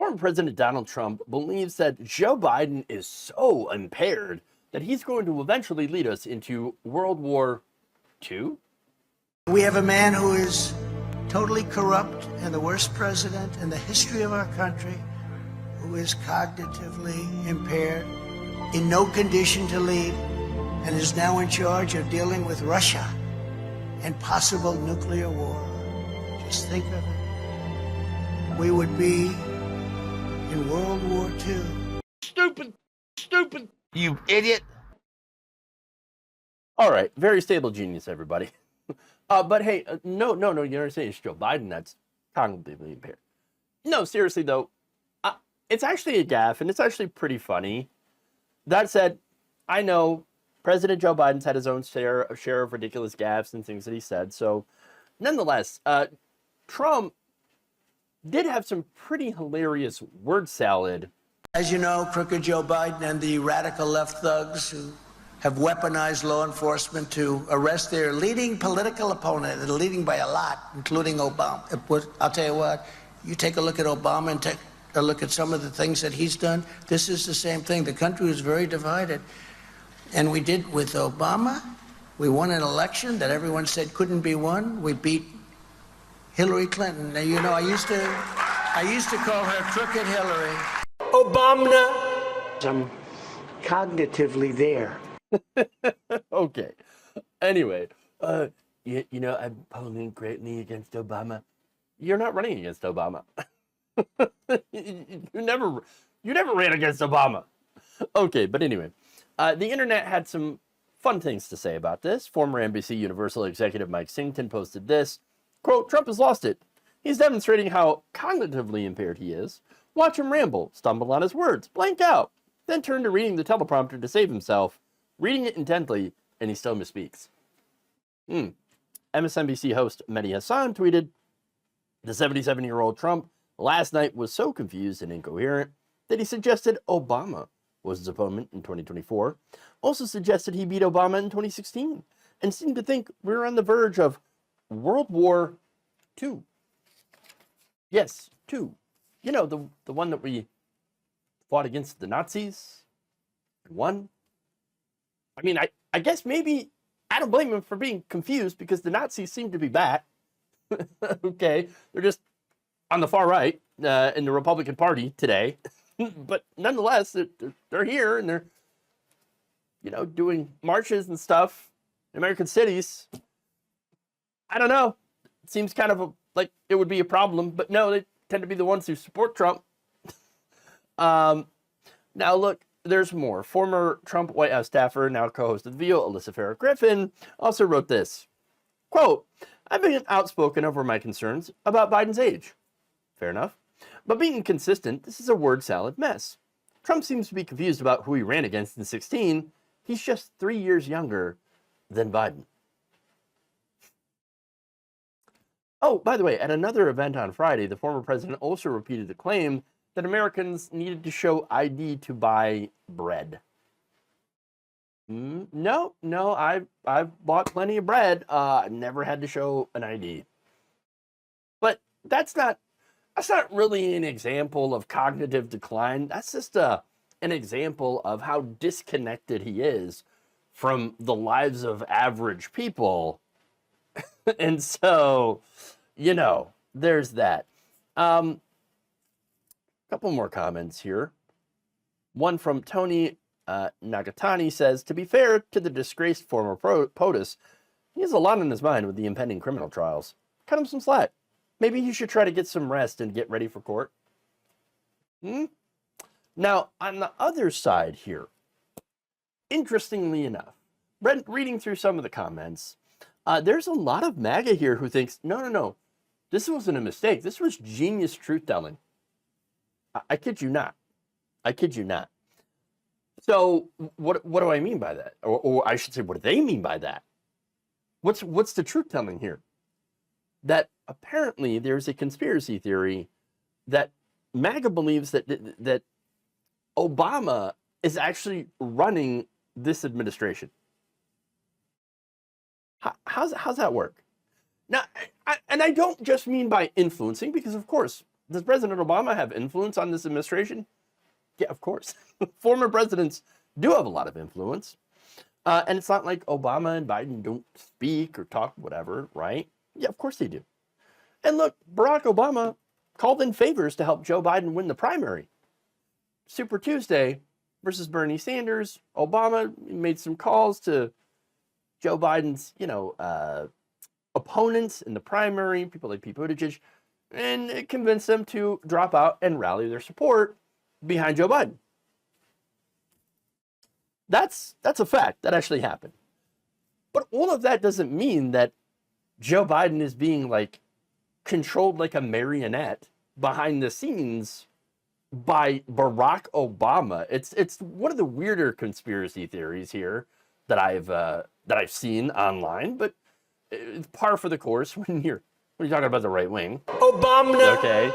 Former President Donald Trump believes that Joe Biden is so impaired that he's going to eventually lead us into World War II. We have a man who is totally corrupt and the worst president in the history of our country, who is cognitively impaired, in no condition to lead, and is now in charge of dealing with Russia and possible nuclear war. Just think of it. We would be in World War II. Stupid. You idiot. All right, very stable genius, everybody. But hey, no, you're not saying it's Joe Biden that's cognitively impaired. No, seriously though, it's actually a gaffe, and it's actually pretty funny. That said, I know President Joe Biden's had his own share of ridiculous gaffes and things that he said. So, nonetheless, Trump did have some pretty hilarious word salad. As you know, crooked Joe Biden and the radical left thugs who have weaponized law enforcement to arrest their leading political opponent, and leading by a lot, including Obama. I'll tell you what, you take a look at Obama and take a look at some of the things that he's done. This is the same thing. The country was very divided. And we did with Obama. We won an election that everyone said couldn't be won. We beat Hillary Clinton. Now, you know, I used to call her Crooked Hillary. Obama. I'm cognitively there. Okay. Anyway, you know, I'm polling greatly against Obama. You're not running against Obama. you never ran against Obama. Okay, but anyway, the internet had some fun things to say about this. Former NBC Universal executive Mike Singleton posted this, quote, "Trump has lost it. He's demonstrating how cognitively impaired he is. Watch him ramble, stumble on his words, blank out, then turn to reading the teleprompter to save himself, reading it intently, and he still misspeaks." MSNBC host Mehdi Hassan tweeted, "The 77-year-old Trump last night was so confused and incoherent that he suggested Obama was his opponent in 2024, also suggested he beat Obama in 2016, and seemed to think we were on the verge of World War II. Yes, II. You know, the one that we fought against the Nazis and won. I mean, I guess maybe I don't blame him for being confused because the Nazis seem to be back. Okay, they're just on the far right in the Republican Party today. But nonetheless, they're here and they're, you know, doing marches and stuff in American cities. I don't know. It seems kind of like it would be a problem, but no, they tend to be the ones who support Trump. Now, look, there's more. Former Trump White House staffer, now co-host of The View, Alyssa Farah Griffin, also wrote this, quote, "I've been outspoken over my concerns about Biden's age." Fair enough. "But being consistent, this is a word salad mess. Trump seems to be confused about who he ran against in 2016. He's just 3 years younger than Biden." Oh, by the way, at another event on Friday, the former president also repeated the claim that Americans needed to show ID to buy bread. No, I've bought plenty of bread. Never had to show an ID. But that's not really an example of cognitive decline. That's just an example of how disconnected he is from the lives of average people. And so, you know, there's that. Couple more comments here. One from Tony Nagatani says, "To be fair to the disgraced former POTUS, he has a lot on his mind with the impending criminal trials. Cut him some slack. Maybe he should try to get some rest and get ready for court." Now, on the other side here, interestingly enough, reading through some of the comments, there's a lot of MAGA here who thinks, no, this wasn't a mistake. This was genius truth-telling. I kid you not. So what do I mean by that? Or I should say, what do they mean by that? What's the truth-telling here? That apparently there's a conspiracy theory that MAGA believes that Obama is actually running this administration. How's that work? Now, I don't just mean by influencing, because of course Does President Obama have influence on this administration? Yeah, of course. Former presidents do have a lot of influence. And it's not like Obama and Biden don't speak or talk, whatever, right? Yeah, of course they do. And look, Barack Obama called in favors to help Joe Biden win the primary. Super Tuesday versus Bernie Sanders, Obama made some calls to Joe Biden's, opponents in the primary, people like Pete Buttigieg, and it convinced them to drop out and rally their support behind Joe Biden. That's a fact. That actually happened. But all of that doesn't mean that Joe Biden is being controlled like a marionette behind the scenes by Barack Obama. It's one of the weirder conspiracy theories here that I've seen online, but it's par for the course when you're talking about the right wing. Obama. Okay,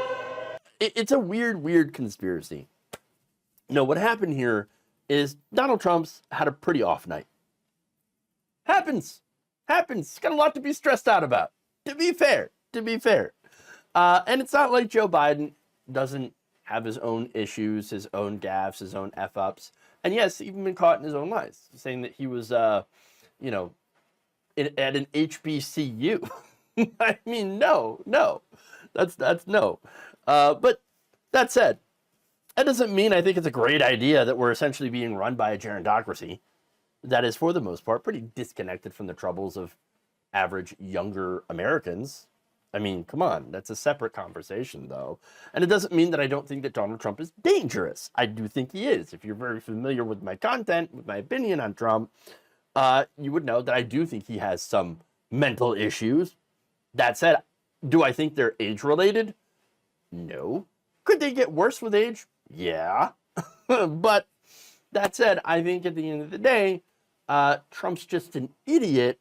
it's a weird conspiracy. No, what happened here is Donald Trump's had a pretty off night. Happens. He's got a lot to be stressed out about. To be fair. And it's not like Joe Biden doesn't have his own issues, his own gaffes, his own F-ups. And yes, even been caught in his own lies, saying that he was, at an HBCU. I mean, no. That's no. But that said, that doesn't mean I think it's a great idea that we're essentially being run by a gerontocracy that is, for the most part, pretty disconnected from the troubles of average younger Americans. I mean, come on, that's a separate conversation, though. And it doesn't mean that I don't think that Donald Trump is dangerous. I do think he is. If you're very familiar with my content, with my opinion on Trump, you would know that I do think he has some mental issues. That said, do I think they're age-related? No. Could they get worse with age? Yeah. But that said, I think at the end of the day, Trump's just an idiot